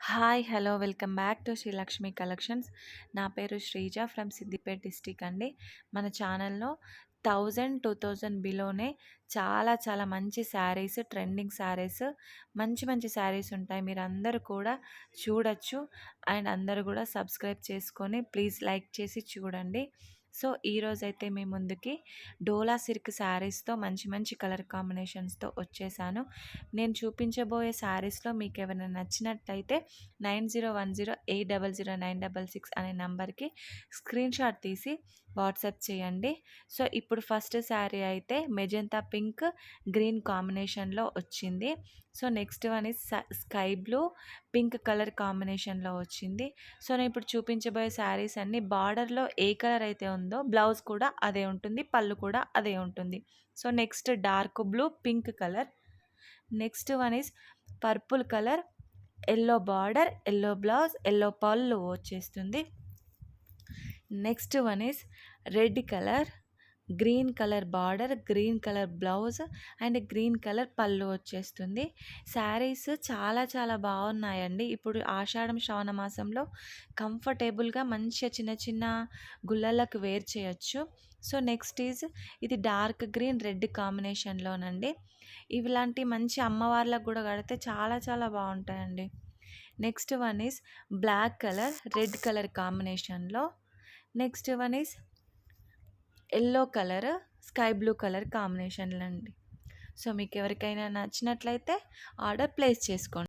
Hi! Hello! Welcome back to Sri Lakshmi collections. నా పేరు Sreeja from Siddipet district అండి. మన ఛానల్‌లో 1000, 2000 బిలోనే చాలా చాలా మంచి శారీస్, ట్రెండింగ్ శారీస్, మంచి మంచి శారీస్ ఉంటాయి. మీరందరూ కూడా చూడొచ్చు. అండ్ అందరూ కూడా సబ్స్క్రైబ్ చేసుకొని ప్లీజ్ లైక్ చేసి చూడండి. సో, ఈరోజైతే మీ ముందుకి డోలా సిల్క్ శారీస్‌తో మంచి మంచి కలర్ కాంబినేషన్స్‌తో వచ్చేసాను. నేను చూపించబోయే శారీస్‌లో మీకేమైనా నచ్చినట్టయితే 9010800966 అనే నంబర్‌కి స్క్రీన్‌షాట్ తీసి వాట్సాప్ చేయండి. సో, ఇప్పుడు ఫస్ట్ శారీ అయితే మెజెంతా పింక్, గ్రీన్ కాంబినేషన్‌లో వచ్చింది. So, next one is sky blue, pink colour కాంబినేషన్‌లో వచ్చింది. సో, నేను ఇప్పుడు చూపించబోయే శారీస్ అన్నీ బార్డర్‌లో ఏ కలర్ అయితే ఉందో బ్లౌజ్ కూడా అదే ఉంటుంది. పళ్ళు కూడా అదే ఉంటుంది. So, next dark blue, pink colour. Next one is purple colour, yellow border, yellow blouse, yellow పళ్ళు వచ్చేస్తుంది. Next one is red colour, green colour border, green colour blouse and green colour పళ్ళు వచ్చేస్తుంది. శారీస్ చాలా చాలా బాగున్నాయండి. ఇప్పుడు ఆషాఢం శ్రావణ మాసంలో కంఫర్టబుల్గా మంచిగా చిన్న చిన్న గుల్లలకు వేర్ చేయొచ్చు. సో, నెక్స్ట్ ఈజ్ ఇది డార్క్ గ్రీన్ రెడ్ కాంబినేషన్లోనండి. ఇలాంటి మంచి అమ్మవార్లకు కూడా కడితే చాలా చాలా బాగుంటాయండి. Next one is black colour, red colour కాంబినేషన్‌లో. Next one is yellow colour, sky blue colour కాంబినేషన్‌లో అండి. సో, మీకు ఎవరికైనా నచ్చినట్లయితే ఆర్డర్ ప్లేస్ చేసుకోండి.